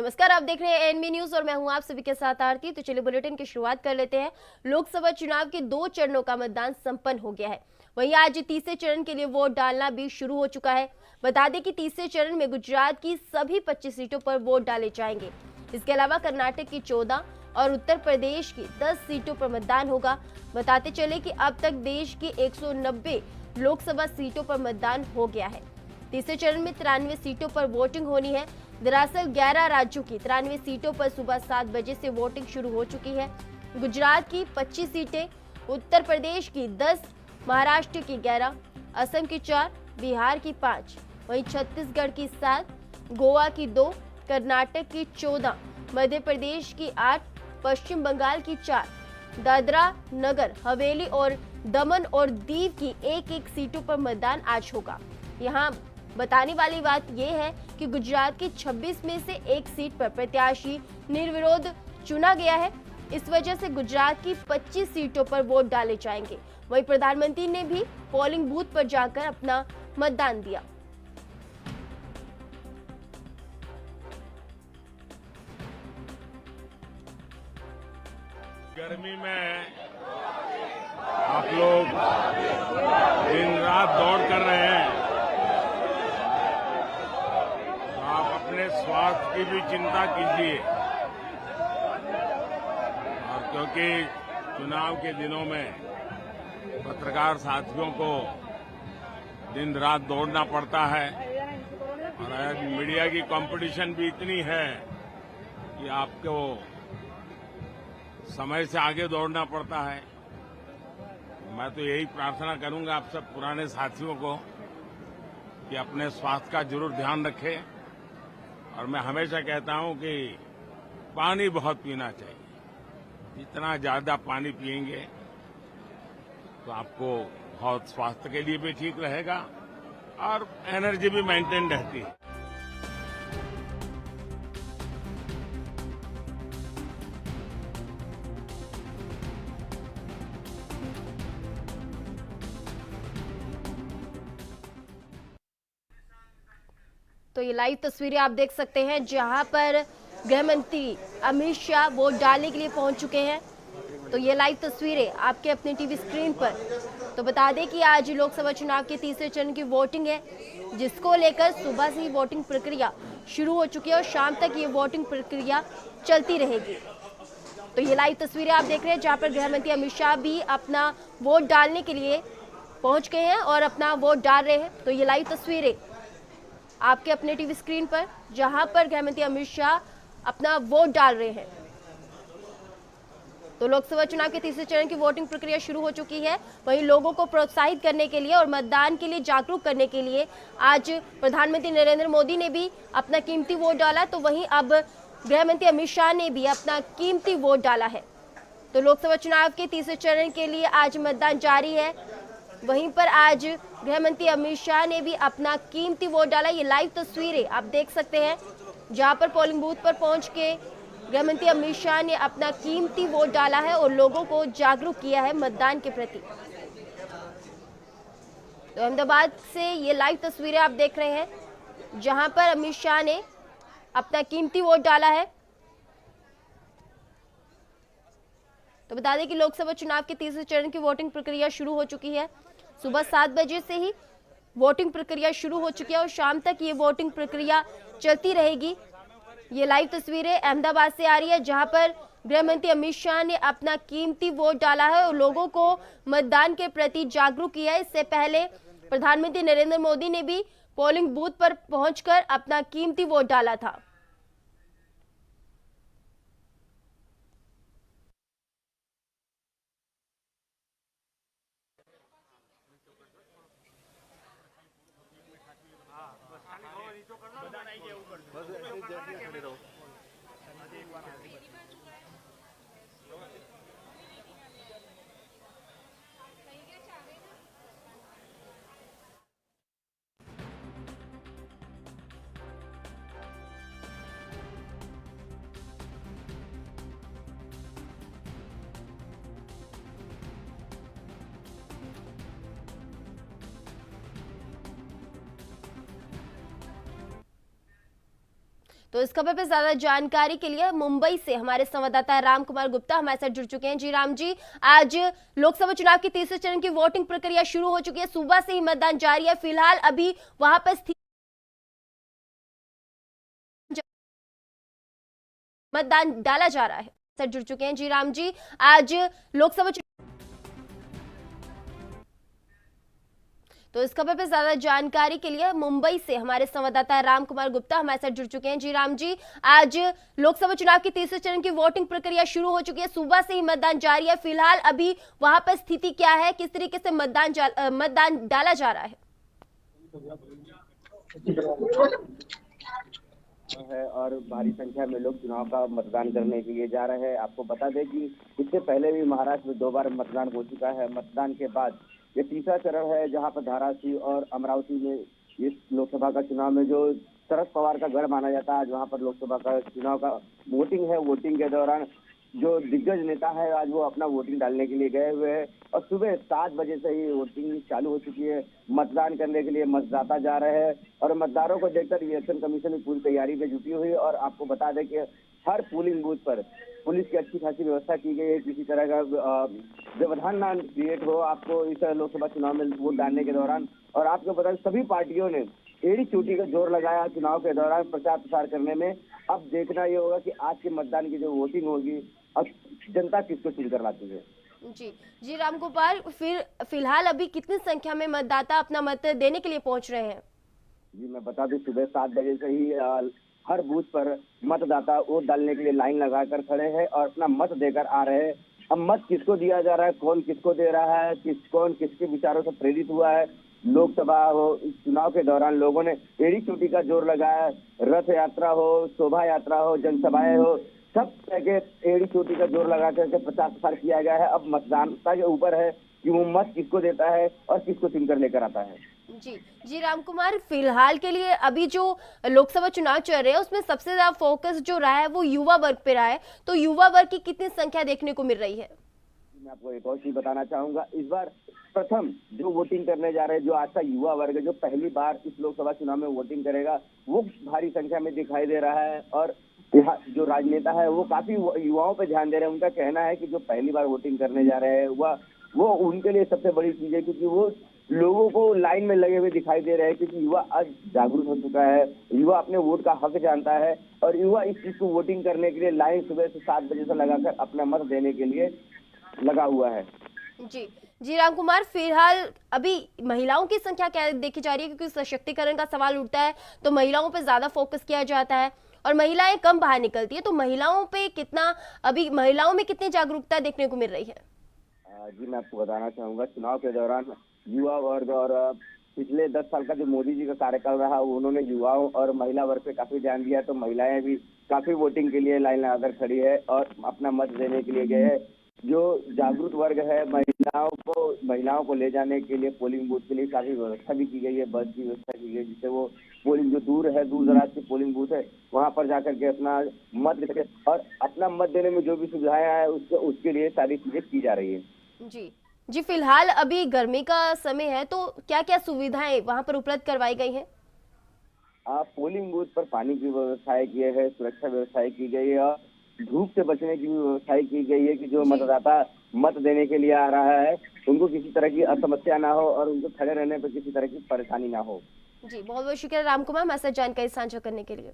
नमस्कार, आप देख रहे हैं एनबी न्यूज और मैं हूं आप सभी के साथ आरती। तो चलिए बुलेटिन की शुरुआत कर लेते हैं। लोकसभा चुनाव के 2 चरणों का मतदान संपन्न हो गया है। वहीं आज तीसरे चरण के लिए वोट डालना भी शुरू हो चुका है। बता दें कि तीसरे चरण में गुजरात की सभी 25 सीटों पर वोट डाले जाएंगे। इसके अलावा कर्नाटक की 14 और उत्तर प्रदेश की 10 सीटों पर मतदान होगा। बताते चले कि अब तक देश की 190 लोकसभा सीटों पर मतदान हो गया है। तीसरे चरण में 93 सीटों पर वोटिंग होनी है। दरअसल 11 राज्यों की 93 सीटों पर सुबह 7 बजे से वोटिंग शुरू हो चुकी है। गुजरात की 25 सीटें, उत्तर प्रदेश की 10, महाराष्ट्र की 11, असम की 4, बिहार की 5, वहीं छत्तीसगढ़ की 7, गोवा की 2, कर्नाटक की 14, मध्य प्रदेश की 8, पश्चिम बंगाल की 4, दादरा नगर हवेली और दमन और दीव की 1-1 सीटों पर मतदान आज होगा। यहाँ बताने वाली बात यह है कि गुजरात की 26 में से 1 सीट पर प्रत्याशी निर्विरोध चुना गया है। इस वजह से गुजरात की 25 सीटों पर वोट डाले जाएंगे। वहीं प्रधानमंत्री ने भी पोलिंग बूथ पर जाकर अपना मतदान दिया। गर्मी में आप लोग दिन रात दौड़ कर रहे हैं, तो आप अपने स्वास्थ्य की भी चिंता कीजिए। और क्योंकि चुनाव के दिनों में पत्रकार साथियों को दिन रात दौड़ना पड़ता है और आज मीडिया की कंपटीशन भी इतनी है कि आपको समय से आगे दौड़ना पड़ता है। मैं तो यही प्रार्थना करूंगा आप सब पुराने साथियों को कि अपने स्वास्थ्य का जरूर ध्यान रखें। और मैं हमेशा कहता हूं कि पानी बहुत पीना चाहिए। जितना ज्यादा पानी पिएंगे तो आपको बहुत स्वास्थ्य के लिए भी ठीक रहेगा और एनर्जी भी मेंटेन रहती है। तो ये लाइव तस्वीरें आप देख सकते हैं जहां पर गृह मंत्री अमित शाह वोट डालने के लिए पहुंच चुके हैं। तो ये लाइव तस्वीरें आपके अपने टीवी स्क्रीन पर। तो बता दें कि आज लोकसभा चुनाव के तीसरे चरण की वोटिंग है, जिसको लेकर सुबह से ही वोटिंग प्रक्रिया शुरू हो चुकी है और शाम तक ये वोटिंग प्रक्रिया चलती रहेगी। तो ये लाइव तस्वीरें आप देख रहे हैं जहां पर गृह मंत्री अमित शाह भी अपना वोट डालने के लिए पहुंच गए हैं और अपना वोट डाल रहे हैं। तो ये लाइव तस्वीरें आपके अपने टीवी स्क्रीन पर जहां पर गृह मंत्री अमित शाह अपना वोट डाल रहे हैं। तो लोकसभा चुनाव के तीसरे चरण की वोटिंग प्रक्रिया शुरू हो चुकी है। वहीं लोगों को प्रोत्साहित करने के लिए और मतदान के लिए जागरूक करने के लिए आज प्रधानमंत्री नरेंद्र मोदी ने भी अपना कीमती वोट डाला। तो वहीं अब गृह मंत्री अमित शाह ने भी अपना कीमती वोट डाला है। तो लोकसभा चुनाव के तीसरे चरण के लिए आज मतदान जारी है। वहीं पर आज गृह मंत्री अमित शाह ने भी अपना कीमती वोट डाला। ये लाइव तस्वीरें आप देख सकते हैं जहां पर पोलिंग बूथ पर पहुंच के गृह मंत्री अमित शाह ने अपना कीमती वोट डाला है और लोगों को जागरूक किया है मतदान के प्रति। तो अहमदाबाद से ये लाइव तस्वीरें आप देख रहे हैं जहां पर अमित शाह ने अपना कीमती वोट डाला है। तो बता दें कि लोकसभा चुनाव के तीसरे चरण की वोटिंग प्रक्रिया शुरू हो चुकी है। सुबह 7 बजे से ही वोटिंग प्रक्रिया शुरू हो चुकी है और शाम तक ये वोटिंग प्रक्रिया चलती रहेगी। ये लाइव तस्वीरें अहमदाबाद से आ रही है जहां पर गृह मंत्री अमित शाह ने अपना कीमती वोट डाला है और लोगों को मतदान के प्रति जागरूक किया है। इससे पहले प्रधानमंत्री नरेंद्र मोदी ने भी पोलिंग बूथ पर पहुंचकर अपना कीमती वोट डाला था। तो इस खबर पे ज्यादा जानकारी के लिए मुंबई से हमारे संवाददाता राम कुमार गुप्ता हमारे साथ जुड़ चुके हैं। जी राम जी, आज लोकसभा चुनाव के तीसरे चरण की वोटिंग प्रक्रिया शुरू हो चुकी है। सुबह से ही मतदान जारी है। फिलहाल अभी वहां पर मतदान डाला जा रहा है। सर जुड़ चुके हैं। जी राम जी, आज लोकसभा तो इस खबर पे ज्यादा जानकारी के लिए मुंबई से हमारे संवाददाता राम कुमार गुप्ता हमारे साथ जुड़ चुके हैं। जी राम जी, आज लोकसभा चुनाव के तीसरे चरण की वोटिंग प्रक्रिया शुरू हो चुकी है। सुबह से ही मतदान जारी है। फिलहाल अभी वहां पर स्थिति क्या है, किस तरीके से मतदान डाला जा रहा है? और भारी संख्या में लोग चुनाव का मतदान करने के लिए जा रहे हैं। आपको बता दें कि इससे पहले भी महाराष्ट्र में 2 बार मतदान हो चुका है। मतदान के बाद ये तीसरा चरण है जहां पर धाराशिव और अमरावती में इस लोकसभा का चुनाव में जो शरद पवार का गढ़ माना जाता है, वहां पर लोकसभा का चुनाव का वोटिंग है। वोटिंग के दौरान जो दिग्गज नेता है आज वो अपना वोटिंग डालने के लिए गए हुए हैं और सुबह 7 बजे से ही वोटिंग चालू हो चुकी है। मतदान करने के लिए मतदाता जा रहे हैं और मतदारों को देखकर इलेक्शन कमीशन भी पूरी तैयारी में जुटी हुई है। और आपको बता दें कि हर पोलिंग बूथ पर पुलिस की अच्छी खासी व्यवस्था की गई है। किसी तरह का व्यवधान ना क्रिएट हो आपको इस लोकसभा चुनाव में वोट डालने के दौरान। और आपको बता दें सभी पार्टियों ने एड़ी चोटी का जोर लगाया चुनाव के दौरान प्रचार प्रसार करने में। अब देखना ये होगा कि आज के मतदान की जो वोटिंग होगी अब जनता किसको चुनकर लाती है। जी राम गोपाल, फिलहाल अभी कितनी संख्या में मतदाता अपना मत देने के लिए पहुंच रहे हैं? जी मैं बता दूं सुबह 7 बजे से ही हर बूथ पर मतदाता वोट डालने के लिए लाइन लगाकर खड़े हैं और अपना मत देकर आ रहे हैं। अब मत किसको दिया जा रहा है, कौन किसको दे रहा है, कौन किसके विचारों से प्रेरित हुआ है। लोकसभा हो चुनाव के दौरान लोगों ने एड़ी चोटी का जोर लगाया। रथ यात्रा हो, शोभा यात्रा हो, जनसभाएं हो, सब तरह के एड़ी चोटी का जोर लगा करके प्रचार प्रसार किया गया है। अब मतदाता के ऊपर है कि वो मत किसको देता है और किसको चुनकर लेकर आता है। जी राम कुमार, फिलहाल के लिए अभी जो लोकसभा चुनाव चल रहे हैं उसमें सबसे ज्यादा फोकस जो रहा है वो युवा वर्ग पे रहा है, तो युवा वर्ग की कितनी संख्या देखने को मिल रही है? मैं आपको एक और चीज बताना चाहूंगा। इस बार प्रथम जो वोटिंग करने जा रहे हैं, जो आज का युवा वर्ग है जो पहली बार इस लोकसभा चुनाव में वोटिंग करेगा, वो भारी संख्या में दिखाई दे रहा है। और यहाँ जो राजनेता है वो काफी युवाओं पे ध्यान दे रहे हैं। उनका कहना है कि जो पहली बार वोटिंग करने जा रहे हैं वो उनके लिए सबसे बड़ी चीज है, क्योंकि वो लोगों को लाइन में लगे हुए दिखाई दे रहे हैं। क्योंकि युवा आज जागरूक हो चुका है, युवा अपने वोट का हक जानता है और युवा इस चीज को वोटिंग करने के लिए लाइन सुबह से 7 बजे से लगाकर अपना मत देने के लिए लगा हुआ है। जी राम कुमार, फिलहाल अभी महिलाओं की संख्या क्या देखी जा रही है? क्योंकि सशक्तिकरण का सवाल उठता है तो महिलाओं पे ज्यादा फोकस किया जाता है और महिलाएं कम बाहर निकलती है, तो महिलाओं पे अभी महिलाओं में कितनी जागरूकता देखने को मिल रही है? जी मैं आपको बताना चाहूंगा, चुनाव के दौरान युवा वर्ग और पिछले 10 साल का जो मोदी जी का कार्यकाल रहा उन्होंने युवाओं और महिला वर्ग पे काफी ध्यान दिया। तो महिलाएं भी काफी वोटिंग के लिए लाइन लगाकर खड़ी है और अपना मत देने के लिए गए हैं। जो जागरूक वर्ग है महिलाओं को ले जाने के लिए पोलिंग बूथ के लिए काफी व्यवस्था भी की गई है। बस की व्यवस्था की गई जिससे वो पोलिंग जो दूर दराज के पोलिंग बूथ है वहां पर जाकर के अपना मत दे सके और अपना मत देने में जो भी सुविधाएं हैं उसके लिए सारी चीजें की जा रही है। जी फिलहाल अभी गर्मी का समय है तो क्या क्या सुविधाएं वहां पर उपलब्ध करवाई गई हैं? पोलिंग बूथ पर पानी की व्यवस्थाएं की है, सुरक्षा व्यवस्थाएं की गई है और धूप से बचने की भी व्यवस्थाएं की गई है कि जो मतदाता मत देने के लिए आ रहा है उनको किसी तरह की असमस्या ना हो और उनको खड़े रहने पर किसी तरह की परेशानी ना हो। जी बहुत बहुत शुक्रिया राम कुमार हमारे साथ जानकारी साझा करने के लिए।